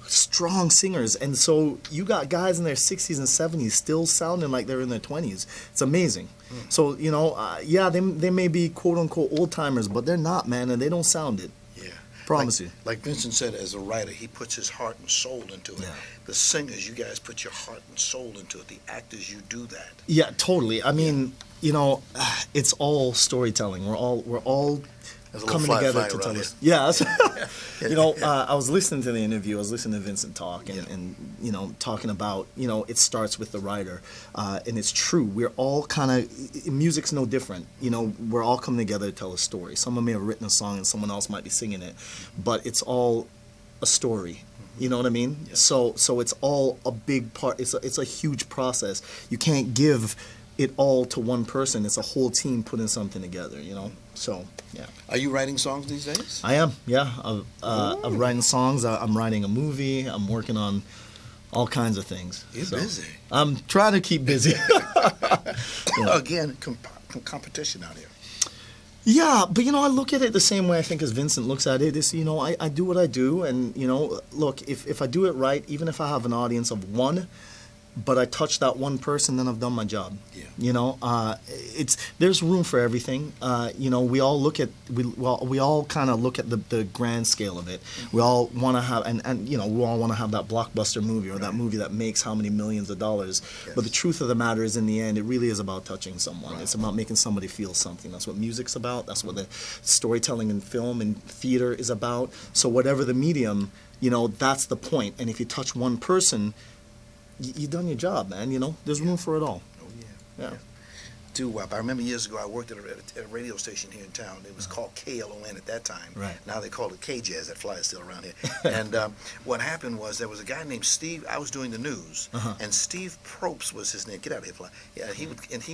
strong singers, and so you got guys in their 60s and 70s still sounding like they're in their 20s. It's amazing. So they may be quote unquote old timers, but they're not, man, and they don't sound it. Promise you.
Like Vincent said, as a writer, he puts his heart and soul into it.
Yeah.
The singers, you guys put your heart and soul into it. The actors, you do that.
Yeah, totally. I mean, you know, it's all storytelling. We're all coming together to tell us. Yeah, you know, I was listening to the interview. I was listening to Vincent talk, and you know, talking about, you know, it starts with the writer, and it's true. We're all kind of, music's no different. You know, we're all coming together to tell a story. Someone may have written a song, and someone else might be singing it, but it's all a story. You know what I mean? Yeah. So it's all a big part. It's a huge process. You can't give it all to one person. It's a whole team putting something together, you know? So, yeah.
Are you writing songs these days?
I am, yeah. I'm writing songs. I'm writing a movie. I'm working on all kinds of things.
You're busy.
I'm trying to keep busy. Yeah.
Again, competition out here.
Yeah, but, you know, I look at it the same way I think as Vincent looks at it. Is, you know, I do what I do, and, you know, look, if I do it right, even if I have an audience of one, but I touch that one person, then I've done my job. Yeah. You know, there's room for everything. You know, we all kind of look at the grand scale of it. We all want to have, and you know, we all want to have that blockbuster movie or that movie that makes how many millions of dollars. Yes. But the truth of the matter is, in the end, it really is about touching someone. Right. It's about making somebody feel something. That's what music's about. That's what the storytelling in film and theater is about. So whatever the medium, you know, that's the point. And if you touch one person, you've done your job, man. You know, there's room for it all.
Oh, yeah. Doo-wop. I remember years ago I worked at a radio station here in town. It was called KLON at that time. Right. Now they call it KJazz. That fly is still around here. And what happened was there was a guy named Steve. I was doing the news, and Steve Probst was his name. Get out of here, fly. Yeah, he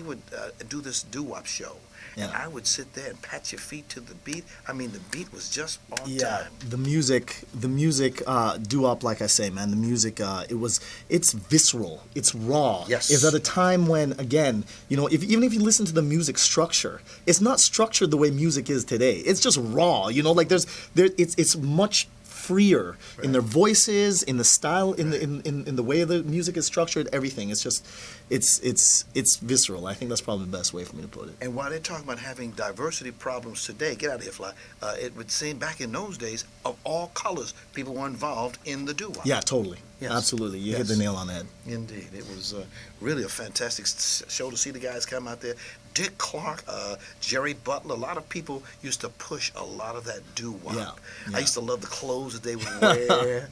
would do this doo-wop show. Yeah. And I would sit there and pat your feet to the beat. I mean, the beat was just on time.
The music, doo-wop, like I say, man, the music, it's visceral, it's raw.
Yes.
It's at a time when, again, you know, even if you listen to the music structure, it's not structured the way music is today. It's just raw, you know, like it's much freer in their voices, in the style, in the way the music is structured, everything. It's just, it's visceral. I think that's probably the best way for me to put it.
And while they're talking about having diversity problems today, get out of here, fly. It would seem back in those days, of all colors, people were involved in the doo-wop.
Yeah, totally. Yes. Absolutely. You hit the nail on the head.
Indeed. It was really a fantastic show to see the guys come out there. Dick Clark, Jerry Butler, a lot of people used to push a lot of that doo-wop. Yeah. I used to love the clothes that they would wear.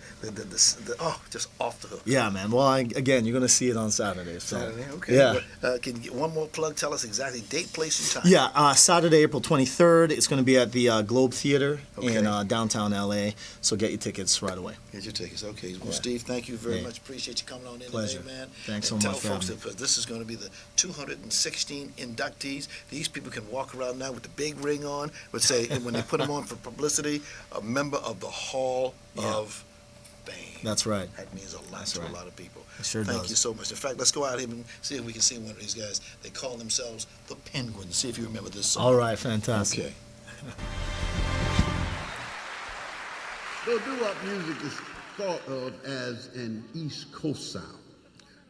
Just off the hook.
Yeah, man. Well, again, you're going to see it on Saturday. So.
Saturday, okay.
Yeah.
Can you get one more plug? Tell us exactly date, place, and time.
Yeah, Saturday, April 23rd. It's going to be at the Globe Theater in downtown LA. So get your tickets right away.
Get your tickets. Okay. Well, Steve, thank you very much. Appreciate you coming on in
Pleasure.
today, man.
Thanks
and
so much
tell folks that this is going to be the 216 inductees. These people can walk around now with the big ring on, but say when they put them on for publicity, a member of the Hall of Fame.
That's right.
That means a lot to a lot of people.
It sure does.
Thank you so much. In fact, let's go out here and see if we can see one of these guys. They call themselves the Penguins. See if you remember this song.
All right, fantastic.
Okay.
So doo-wop music is thought of as an East Coast sound.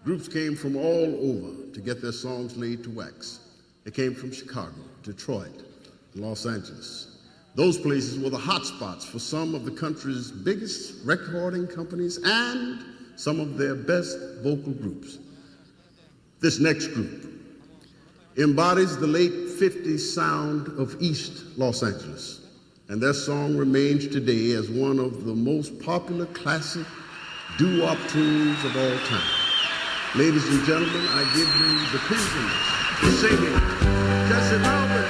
Groups came from all over to get their songs laid to wax. They came from Chicago, Detroit, Los Angeles. Those places were the hot spots for some of the country's biggest recording companies and some of their best vocal groups. This next group embodies the late 50s sound of East Los Angeles, and their song remains today as one of the most popular classic doo-wop tunes of all time. Ladies and gentlemen, I give you the Penguins singing Jesse Melvin,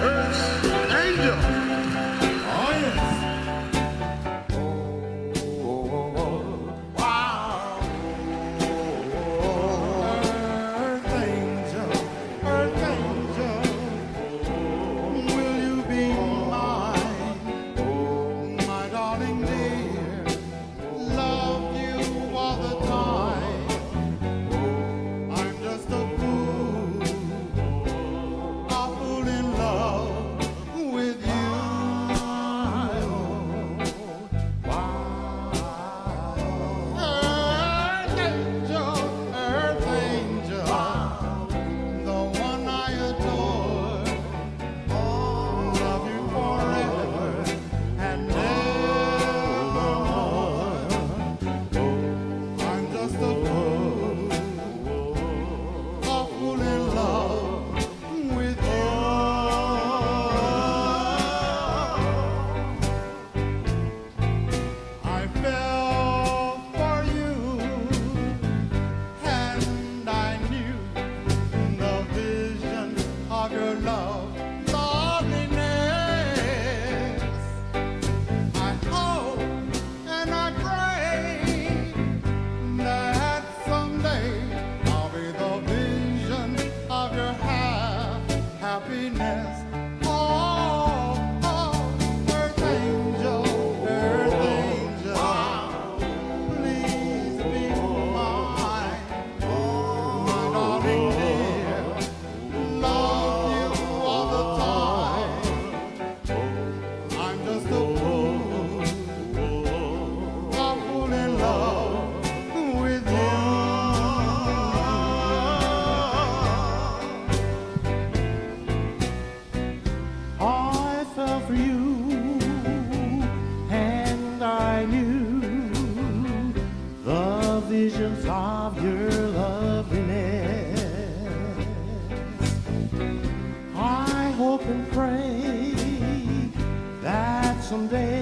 Earth's Angel. Oh, yes.
Love someday.